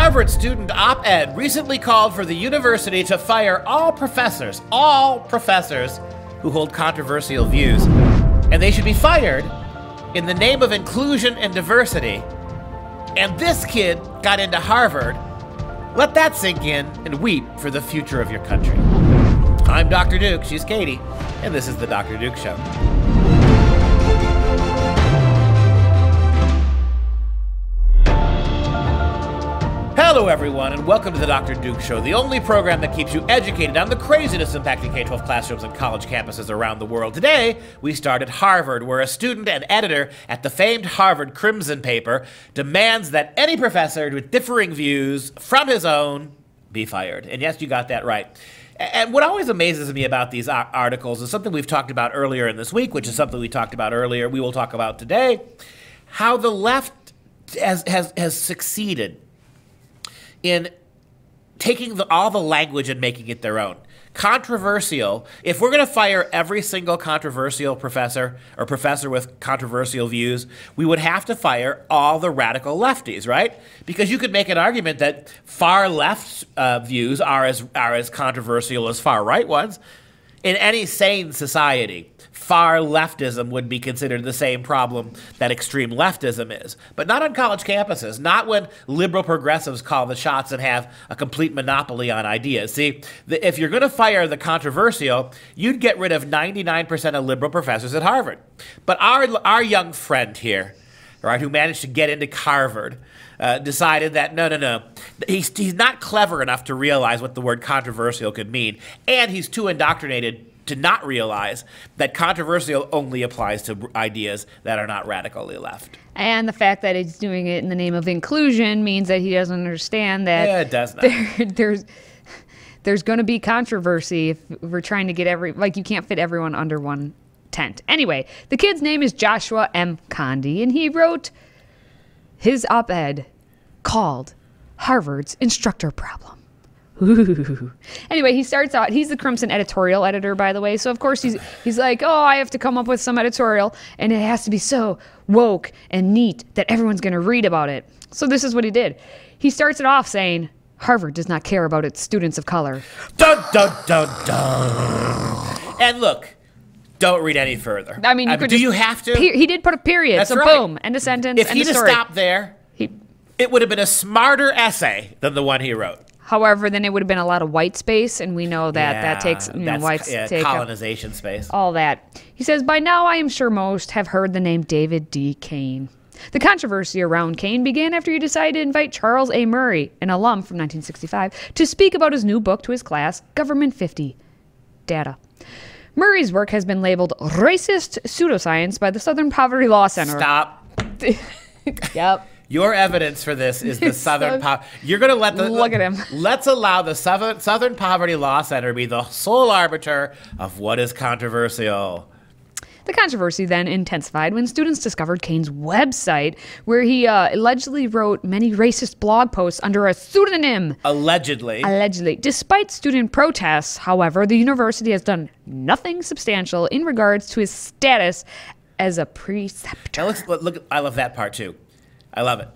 Harvard student op-ed recently called for the university to fire all professors who hold controversial views. And they should be fired in the name of inclusion and diversity. And this kid got into Harvard. Let that sink in and weep for the future of your country. I'm Dr. Duke, she's Katie, and this is the Dr. Duke Show. Hello everyone, and welcome to the Dr. Duke Show, the only program that keeps you educated on the craziness impacting K-12 classrooms and college campuses around the world. Today, we start at Harvard, where a student and editor at the famed Harvard Crimson paper demands that any professor with differing views from his own be fired. And yes, you got that right. And what always amazes me about these articles is something we've talked about earlier in this week, which is something we talked about earlier, we will talk about today, how the left has succeeded in taking all the language and making it their own. Controversial, if we're going to fire every single controversial professor or professor with controversial views, we would have to fire all the radical lefties, right? Because you could make an argument that far left views are as controversial as far right ones. In any sane society, far leftism would be considered the same problem that extreme leftism is. But not on college campuses, not when liberal progressives call the shots and have a complete monopoly on ideas. See, if you're going to fire the controversial, you'd get rid of 99% of liberal professors at Harvard. But our young friend here, right, who managed to get into Harvard, decided that no, he's not clever enough to realize what the word controversial could mean, and he's too indoctrinated to not realize that controversial only applies to ideas that are not radically left. And the fact that he's doing it in the name of inclusion means that he doesn't understand that it does not. There's going to be controversy if we're trying to get you can't fit everyone under one tent. Anyway, the kid's name is Joshua M. Condi, and he wrote his op-ed called Harvard's Instructor Problem. Ooh. Anyway, he starts out, he's the Crimson editorial editor, by the way, so of course he's like, oh, I have to come up with some editorial, and it has to be so woke and neat that everyone's going to read about it. So this is what he did. He starts it off saying, Harvard does not care about its students of color. Dun, dun, dun, dun. And look, don't read any further. I mean, do you have to? He did put a period, That's so right. boom, end of sentence, If he'd have stopped there, it would have been a smarter essay than the one he wrote. However, then it would have been a lot of white space, and we know that that takes whites take colonization space. All that. He says, by now I am sure most have heard the name David D. Kane. The controversy around Kane began after he decided to invite Charles A. Murray, an alum from 1965, to speak about his new book to his class, Government 50 Data. Murray's work has been labeled racist pseudoscience by the Southern Poverty Law Center. Stop. Yep. Your evidence for this is the Southern Poverty. You're going to let the look at him. Let's allow the Southern Poverty Law Center be the sole arbiter of what is controversial. The controversy then intensified when students discovered Kane's website, where he allegedly wrote many racist blog posts under a pseudonym. Allegedly. Despite student protests, however, the university has done nothing substantial in regards to his status as a preceptor. Now look, I love that part too. I love it.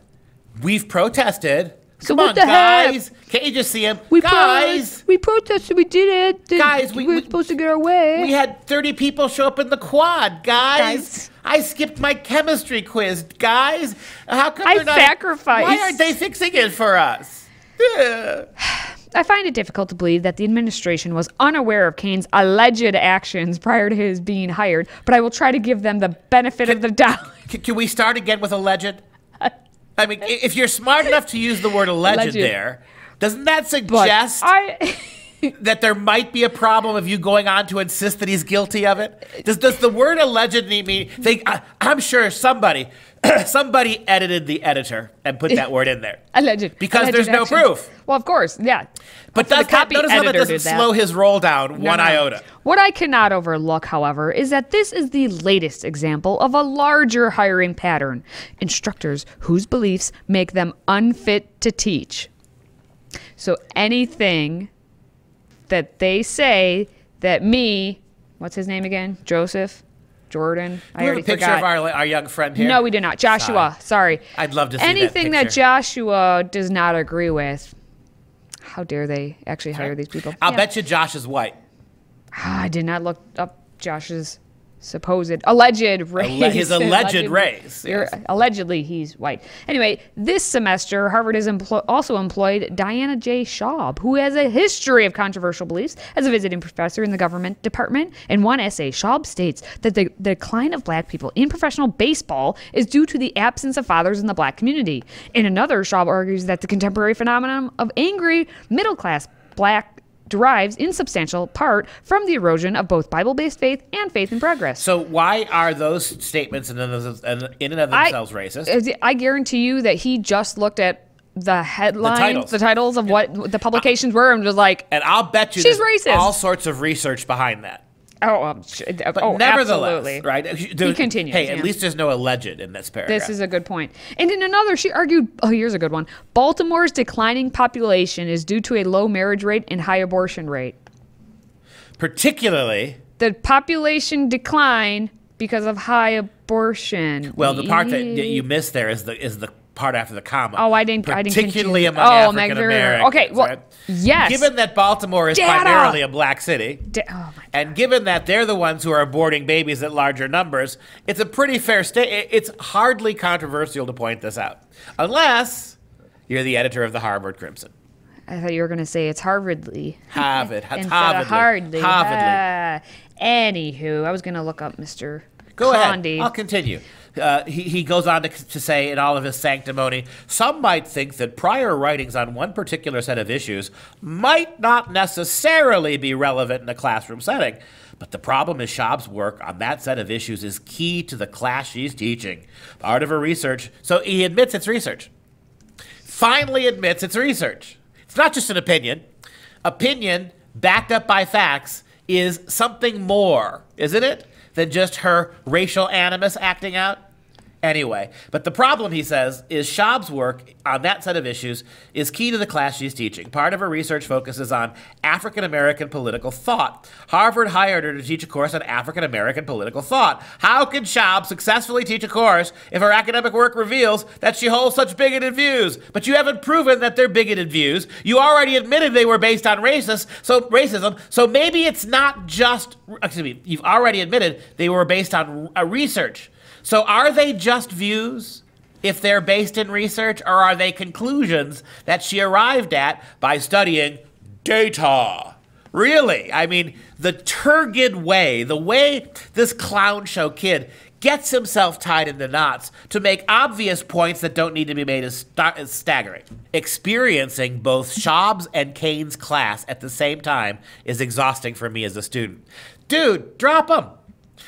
We've protested. So Come what on, the guys. heck? Can't you just see him? We protested. We did it. Guys, we were supposed to get our way. We had 30 people show up in the quad, guys. I skipped my chemistry quiz, guys. How come they're not? Sacrificed. Why aren't they fixing it for us? I find it difficult to believe that the administration was unaware of Kane's alleged actions prior to his being hired, but I will try to give them the benefit of the doubt. Can we start again with alleged? I mean, if you're smart enough to use the word alleged there, doesn't that suggest that there might be a problem of you going on to insist that he's guilty of it? Does the word alleged mean? I'm sure somebody edited the editor and put that word in there. Alleged. Because there's no proof. Well, of course, yeah. But notice how that doesn't slow his roll down one iota. What I cannot overlook, however, is that this is the latest example of a larger hiring pattern. Instructors whose beliefs make them unfit to teach. So anything that they say that what's his name again? Joseph? Jordan. Do we have a picture of our young friend here? No, we did not. Joshua, sorry. I'd love to see anything that that Joshua does not agree with. How dare they actually hire these people? I'll bet you Josh is white. I did not look up Josh's alleged race. His alleged race. Yes. Allegedly, he's white. Anyway, this semester, Harvard has also employed Diana J. Schaub, who has a history of controversial beliefs as a visiting professor in the government department. In one essay, Schaub states that the decline of black people in professional baseball is due to the absence of fathers in the black community. In another, Schaub argues that the contemporary phenomenon of angry, middle-class black derives in substantial part from the erosion of both Bible-based faith and faith in progress. So why are those statements in and of themselves racist? I guarantee you that he just looked at the headlines, the titles of what the publications were, and was like, and I'll bet you she's racist. All sorts of research behind that. But nevertheless, absolutely. Right? He continues. Hey, at least there's no alleged in this paragraph. This is a good point. And in another, she argued, here's a good one. Baltimore's declining population is due to a low marriage rate and high abortion rate. Particularly, the population decline because of high abortion. Well, the part that you missed there is the part after the comma. Oh, I didn't. Particularly among African Americans. Okay, well, right? Yes. Given that Baltimore is primarily a black city, and given that they're the ones who are aborting babies at larger numbers, it's a pretty fair statement. It's hardly controversial to point this out, unless you're the editor of the Harvard Crimson. I thought you were going to say it's Harvardly. Harvardly. Anywho, I was going to look up Mr. Go Condi. ahead. I'll continue. He goes on to say in all of his sanctimony, some might think that prior writings on one particular set of issues might not necessarily be relevant in a classroom setting. But the problem is Schaub's work on that set of issues is key to the class she's teaching. Part of her research. So he admits it's research. Finally admits it's research. It's not just an opinion. Opinion backed up by facts is something more, isn't it, than just her racial animus acting out? Anyway, but the problem, he says, is Schaub's work on that set of issues is key to the class she's teaching. Part of her research focuses on African-American political thought. Harvard hired her to teach a course on African-American political thought. How can Schaub successfully teach a course if her academic work reveals that she holds such bigoted views? But you haven't proven that they're bigoted views. You already admitted they were based on racism, so maybe it's not just, you've already admitted they were based on research. So are they just views if they're based in research, or are they conclusions that she arrived at by studying data? Really? I mean, the turgid way, the way this clown show kid gets himself tied into knots to make obvious points that don't need to be made is staggering. Experiencing both Schaub's and Kane's class at the same time is exhausting for me as a student. Dude, drop them.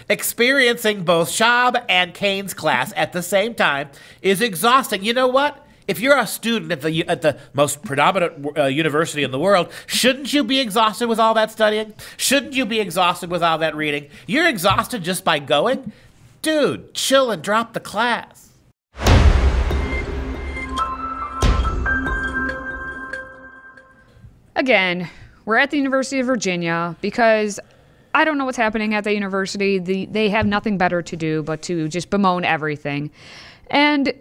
Experiencing both Schaub and Kane's class at the same time is exhausting. You know what? If you're a student at the most predominant university in the world, shouldn't you be exhausted with all that studying? Shouldn't you be exhausted with all that reading? You're exhausted just by going? Dude, chill and drop the class. Again, we're at the University of Virginia because I don't know what's happening at the university. They have nothing better to do but to just bemoan everything. And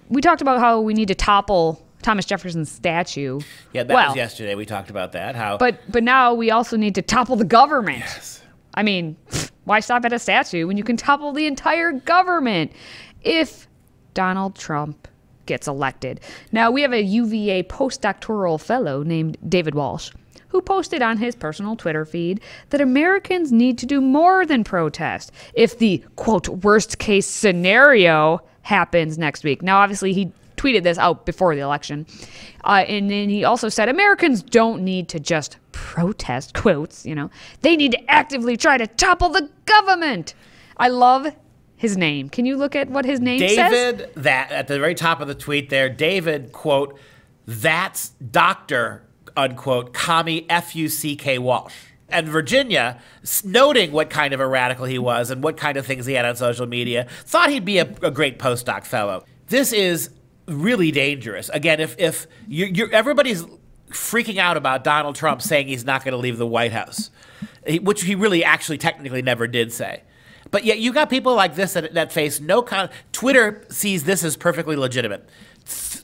we talked about how we need to topple Thomas Jefferson's statue. Yeah, that was yesterday. We talked about that. But now we also need to topple the government. Yes. I mean, why stop at a statue when you can topple the entire government if Donald Trump gets elected? Now, we have a UVA postdoctoral fellow named David Walsh, who posted on his personal Twitter feed that Americans need to do more than protest if the, quote, worst case scenario happens next week. Now, obviously, he tweeted this out before the election. And then he also said Americans don't need to just protest, quotes, they need to actively try to topple the government. I love his name. Can you look at what his name says? David, that at the very top of the tweet there, David, quote, that's Dr., unquote, commie F-U-C-K Walsh. And Virginia, noting what kind of a radical he was and what kind of things he had on social media, thought he'd be a great postdoc fellow. This is really dangerous. Again, if everybody's freaking out about Donald Trump saying he's not going to leave the White House, which he really actually technically never did say. But yet you got people like this that face no Twitter sees this as perfectly legitimate.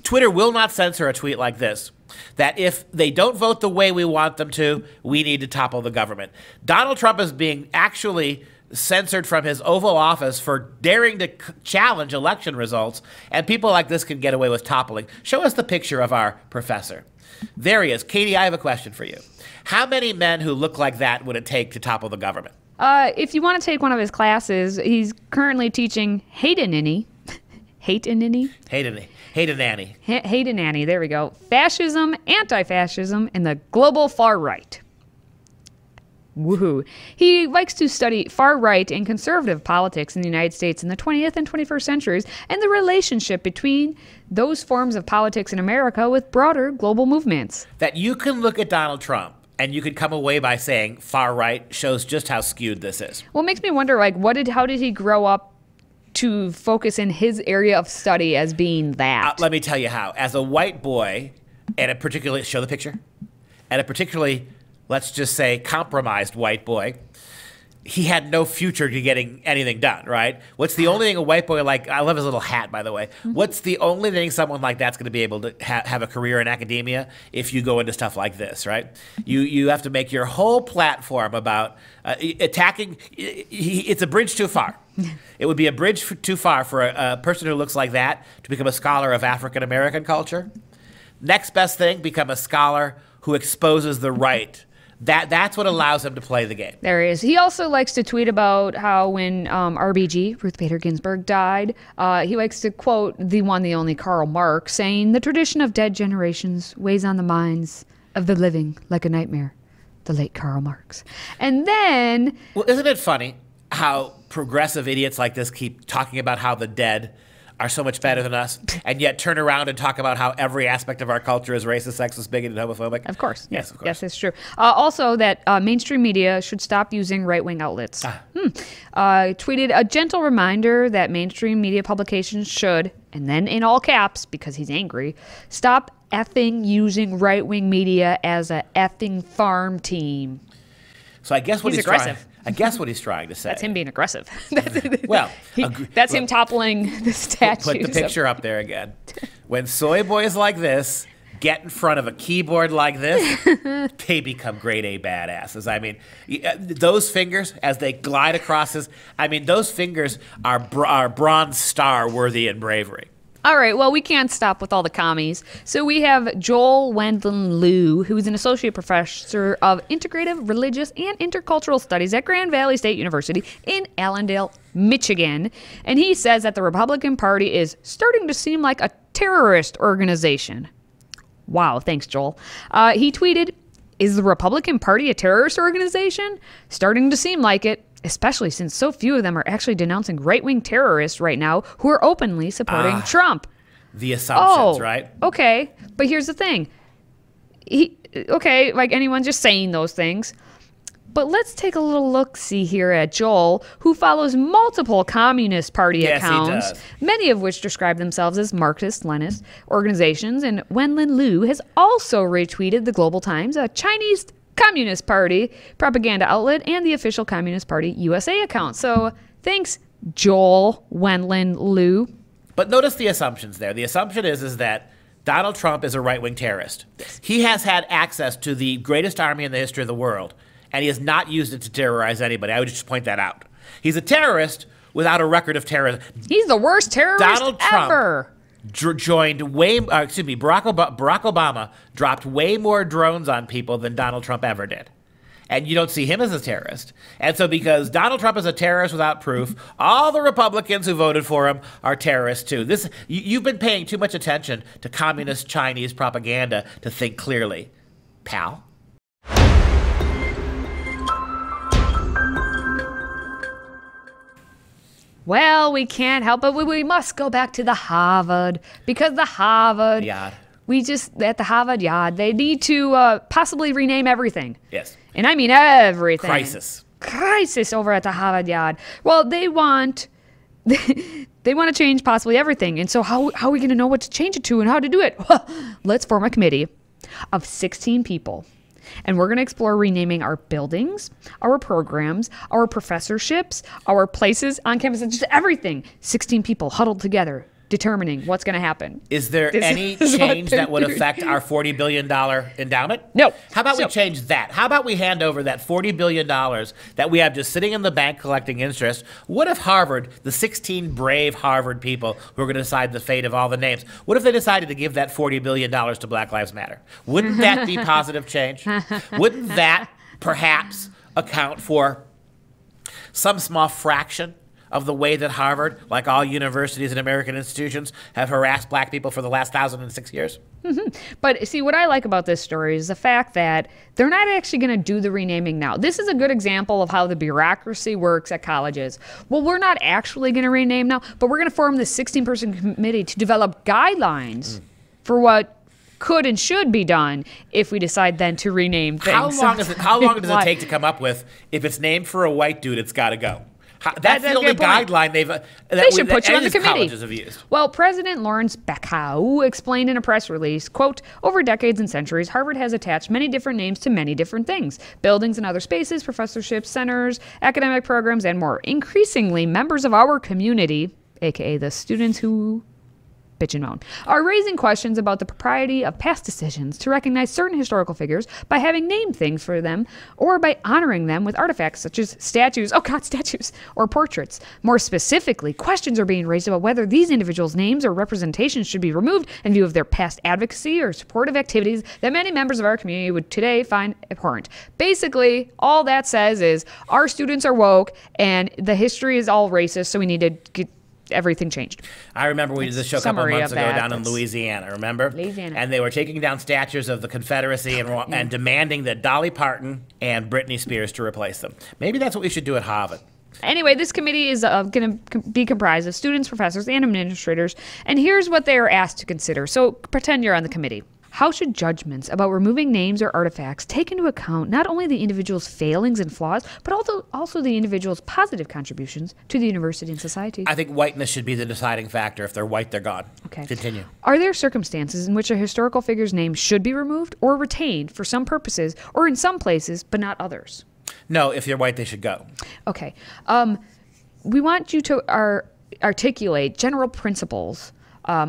Twitter will not censor a tweet like this, that if they don't vote the way we want them to, we need to topple the government. Donald Trump is being actually censored from his Oval Office for daring to challenge election results, and people like this can get away with toppling. Show us the picture of our professor. There he is. Katie, I have a question for you. How many men who look like that would it take to topple the government? If you want to take one of his classes, he's currently teaching Haydenany. Haydenany? Haydenany. Haydenany, there we go. Fascism, anti-fascism, and the global far right. Woohoo. He likes to study far-right and conservative politics in the United States in the 20th and 21st centuries and the relationship between those forms of politics in America with broader global movements. That you can look at Donald Trump and you could come away by saying far-right shows just how skewed this is. Well, it makes me wonder, like, how did he grow up to focus in his area of study as being that? Let me tell you how. As a white boy, and a particularly, show the picture, and a particularly, let's just say, compromised white boy, he had no future to getting anything done, right? What's the only thing a white boy like, I love his little hat, by the way. What's the only thing someone like that's going to be able to have a career in academia if you go into stuff like this, right? You have to make your whole platform about attacking, it's a bridge too far. It would be a bridge too far for a person who looks like that to become a scholar of African-American culture. Next best thing, become a scholar who exposes the right. That's what allows him to play the game. There he is. He also likes to tweet about how when RBG, Ruth Bader Ginsburg, died, he likes to quote the one, the only Karl Marx, saying, "The tradition of dead generations weighs on the minds of the living like a nightmare." The late Karl Marx. And then... Well, isn't it funny how progressive idiots like this keep talking about how the dead are so much better than us, and yet turn around and talk about how every aspect of our culture is racist, sexist, bigoted, and homophobic? Of course. Yes, of course. Yes, it's true. Also, that mainstream media should stop using right-wing outlets. Tweeted a gentle reminder that mainstream media publications should, and then in all caps, because he's angry, stop effing using right-wing media as a effing farm team. So I guess what he's aggressive. I guess what he's trying to say. That's him being aggressive. Well, that's him toppling the statues. Put the picture up there again. When soy boys like this get in front of a keyboard like this, they become grade A badasses. I mean, those fingers, as they glide across those fingers are Bronze Star worthy in bravery. All right, well, we can't stop with all the commies. So we have Joel Wendland Liu, who's an associate professor of integrative, religious, and intercultural studies at Grand Valley State University in Allendale, Michigan. And he says that the Republican Party is starting to seem like a terrorist organization. Wow, thanks, Joel. He tweeted, "Is the Republican Party a terrorist organization? Starting to seem like it. Especially since so few of them are actually denouncing right-wing terrorists right now who are openly supporting Trump." The assumptions, right? Okay, but here's the thing. Like anyone just saying those things. But let's take a little look-see here at Joel, who follows multiple Communist Party accounts, many of which describe themselves as Marxist-Leninist organizations. And Wendland Liu has also retweeted the Global Times, a Chinese Communist Party propaganda outlet, and the official Communist Party USA account. So thanks, Joel Wendland Liu. But notice the assumptions there. The assumption is that Donald Trump is a right-wing terrorist. He has had access to the greatest army in the history of the world, and he has not used it to terrorize anybody. I would just point that out. He's a terrorist without a record of terrorism. He's the worst terrorist Donald Trump ever. Barack Obama dropped way more drones on people than Donald Trump ever did. And you don't see him as a terrorist. And so because Donald Trump is a terrorist without proof, all the Republicans who voted for him are terrorists too. You've been paying too much attention to communist Chinese propaganda to think clearly, pal. Well, we can't help it. We must go back to the Harvard, because the Harvard... Yard. At the Harvard Yard, they need to possibly rename everything. Yes. And I mean everything. Crisis over at the Harvard Yard. Well, they want to change possibly everything. And so how are we going to know what to change it to and how to do it? Well, let's form a committee of 16 people. And we're going to explore renaming our buildings, our programs, our professorships, our places on campus, and just everything. 16 people huddled together, determining what's going to happen. Is there any change that would affect our $40 billion endowment? No. How about we change that? How about we hand over that $40 billion that we have just sitting in the bank collecting interest? What if Harvard, the 16 brave Harvard people who are going to decide the fate of all the names, what if they decided to give that $40 billion to Black Lives Matter? Wouldn't that be positive change? Wouldn't that perhaps account for some small fraction of the way that Harvard, like all universities and American institutions, have harassed black people for the last 1,006 years? But see, what I like about this story is the fact that they're not actually going to do the renaming now. This is a good example of how the bureaucracy works at colleges. Well, we're not actually going to rename now, but we're going to form this 16-person committee to develop guidelines for what could and should be done if we decide then to rename things. How long does it take to come up with, if it's named for a white dude, it's got to go? That's the only guideline they should put you on the committee. Colleges have used. Well, President Lawrence Bacow explained in a press release, quote, over decades and centuries, Harvard has attached many different names to many different things. Buildings and other spaces, professorships, centers, academic programs, and more. Increasingly, members of our community, aka the students who bitch and moan, are raising questions about the propriety of past decisions to recognize certain historical figures by having named things for them or by honoring them with artifacts such as statues, or portraits. More specifically, questions are being raised about whether these individuals' names or representations should be removed in view of their past advocacy or supportive activities that many members of our community would today find abhorrent. Basically, all that says is our students are woke and the history is all racist, so we need to get everything changed. I remember we did this show a couple of months ago down in Louisiana, remember? Louisiana. And they were taking down statues of the Confederacy and demanding that Dolly Parton and Britney Spears to replace them. Maybe that's what we should do at Harvard. Anyway, this committee is going to be comprised of students, professors, and administrators, and here's what they are asked to consider. So pretend you're on the committee. How should judgments about removing names or artifacts take into account not only the individual's failings and flaws, but also the individual's positive contributions to the university and society? I think whiteness should be the deciding factor. If they're white, they're gone. Okay. Continue. Are there circumstances in which a historical figure's name should be removed or retained for some purposes, or in some places, but not others? No, if they're white, they should go. Okay. We want you to articulate general principles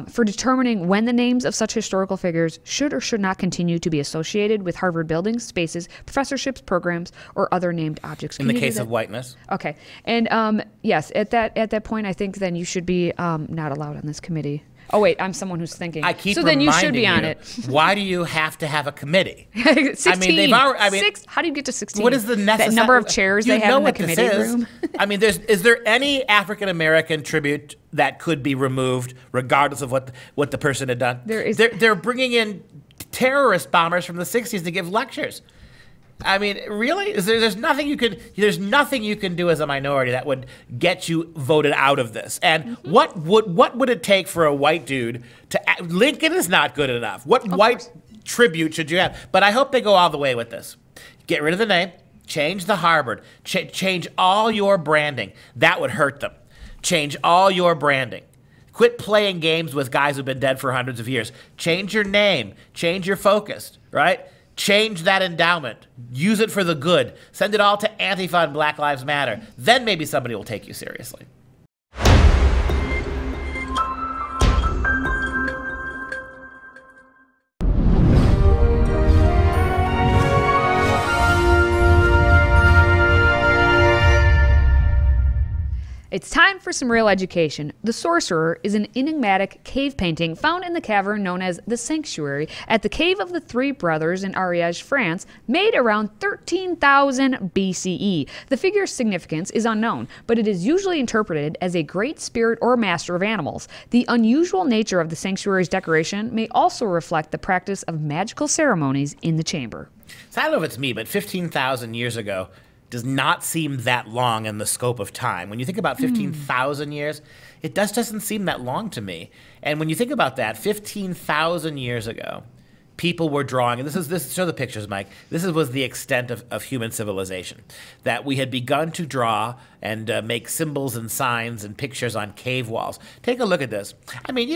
for determining when the names of such historical figures should or should not continue to be associated with Harvard buildings, spaces, professorships, programs, or other named objects. In the case of whiteness. Okay. And yes, at that point, I think then you should be not allowed on this committee. Oh, wait, I'm someone who's thinking. So then you should be on it. Why do you have to have a committee? 16. I mean, they've already, how do you get to 16? What is the necessary... That number of chairs they have in the committee room? I mean, is there any African-American tribute that could be removed regardless of what the person had done? There is. They're bringing in terrorist bombers from the 60s to give lectures. I mean, really? There's nothing you can do as a minority that would get you voted out of this. And what would it take for a white dude to Lincoln is not good enough. What white tribute should you have? But I hope they go all the way with this. Get rid of the name, change the Harvard, change all your branding. That would hurt them. Change all your branding. Quit playing games with guys who've been dead for hundreds of years. Change your name, change your focus, right? Change that endowment. Use it for the good. Send it all to Antifa and Black Lives Matter. Then maybe somebody will take you seriously. It's time for some real education. The Sorcerer is an enigmatic cave painting found in the cavern known as the Sanctuary at the Cave of the Three Brothers in Ariège, France, made around 13,000 BCE. The figure's significance is unknown, but it is usually interpreted as a great spirit or master of animals. The unusual nature of the sanctuary's decoration may also reflect the practice of magical ceremonies in the chamber. So I don't know if it's me, but 15,000 years ago does not seem that long in the scope of time. When you think about 15,000 years, it doesn't seem that long to me. And when you think about that, 15,000 years ago, people were drawing, and this show the pictures, Mike. This was the extent of human civilization, that we had begun to draw and make symbols and signs and pictures on cave walls. Take a look at this. I mean,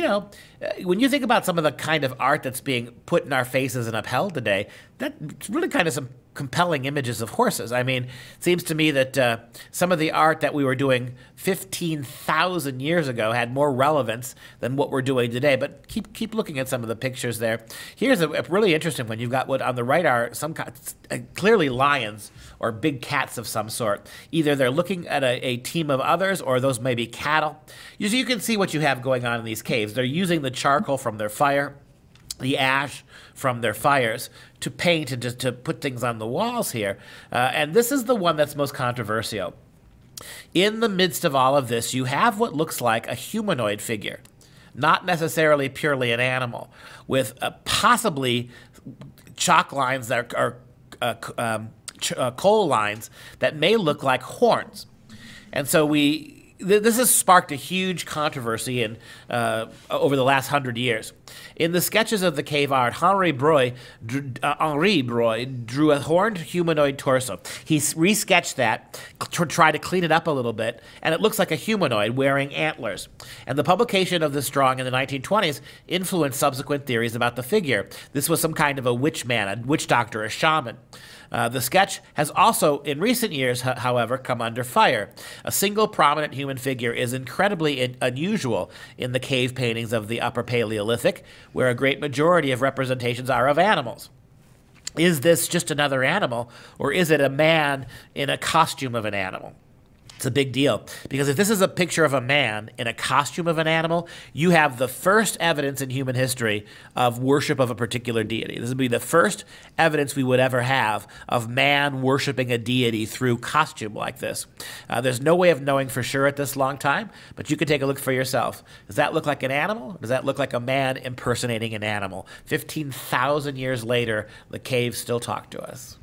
when you think about some of the kind of art that's being put in our faces and upheld today, that's really kind of some compelling images of horses. I mean, it seems to me that some of the art that we were doing 15,000 years ago had more relevance than what we're doing today. But keep looking at some of the pictures there. Here's a really interesting one. You've got what on the right are some clearly lions or big cats of some sort. Either they're looking at a team of others, or those may be cattle. You can see what you have going on in these caves. They're using the charcoal from their fire, the ash from their fires, to paint and to put things on the walls here. And this is the one that's most controversial. In the midst of all of this, you have what looks like a humanoid figure, not necessarily purely an animal, with possibly chalk lines that are coal lines that may look like horns. And so this has sparked a huge controversy over the last 100 years. In the sketches of the cave art, Henri Breuil drew a horned humanoid torso. He resketched that to try to clean it up a little bit, and it looks like a humanoid wearing antlers. And the publication of this drawing in the 1920s influenced subsequent theories about the figure. This was some kind of a witch man, a witch doctor, a shaman. The sketch has also, in recent years, however, come under fire. A single prominent human figure is incredibly unusual in the cave paintings of the Upper Paleolithic, where a great majority of representations are of animals. Is this just another animal, or is it a man in a costume of an animal? It's a big deal, because if this is a picture of a man in a costume of an animal, you have the first evidence in human history of worship of a particular deity. This would be the first evidence we would ever have of man worshiping a deity through costume like this. There's no way of knowing for sure at this long time, but you can take a look for yourself. Does that look like an animal? Does that look like a man impersonating an animal? 15,000 years later, the caves still talk to us.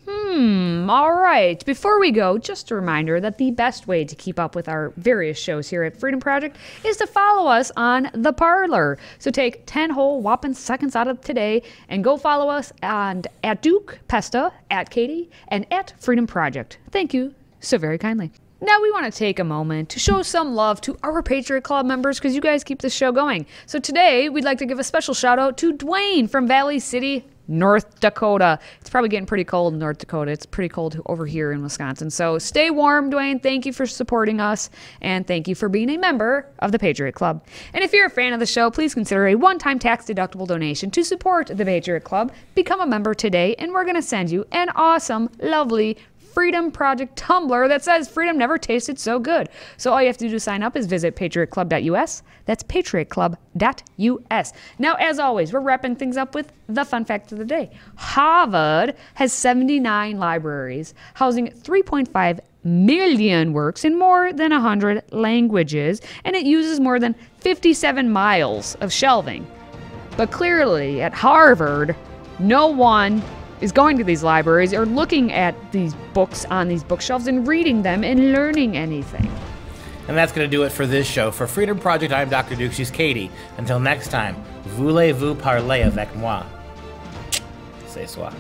All right. Before we go, just a reminder that the best way to keep up with our various shows here at Freedom Project is to follow us on The Parlor. So take 10 whole whopping seconds out of today and go follow us at Duke, Pesta, at Katie, and at Freedom Project. Thank you so very kindly. Now we want to take a moment to show some love to our Patriot Club members, because you guys keep this show going. So today we'd like to give a special shout out to Dwayne from Valley City, North Dakota. It's probably getting pretty cold in North Dakota. It's pretty cold over here in Wisconsin. So stay warm, Dwayne. Thank you for supporting us, and thank you for being a member of the Patriot Club. And if you're a fan of the show, please consider a one-time tax-deductible donation to support the Patriot Club. Become a member today, and we're going to send you an awesome, lovely Freedom Project tumbler that says freedom never tasted so good. So all you have to do to sign up is visit patriotclub.us. That's patriotclub.us. Now, as always, we're wrapping things up with the fun fact of the day. Harvard has 79 libraries housing 3.5 million works in more than 100 languages, and it uses more than 57 miles of shelving. But clearly, at Harvard, no one is going to these libraries or looking at these books on these bookshelves and reading them and learning anything. And that's going to do it for this show. For Freedom Project, I'm Dr. Duke. She's Katie. Until next time, voulez-vous parler avec moi? C'est soi.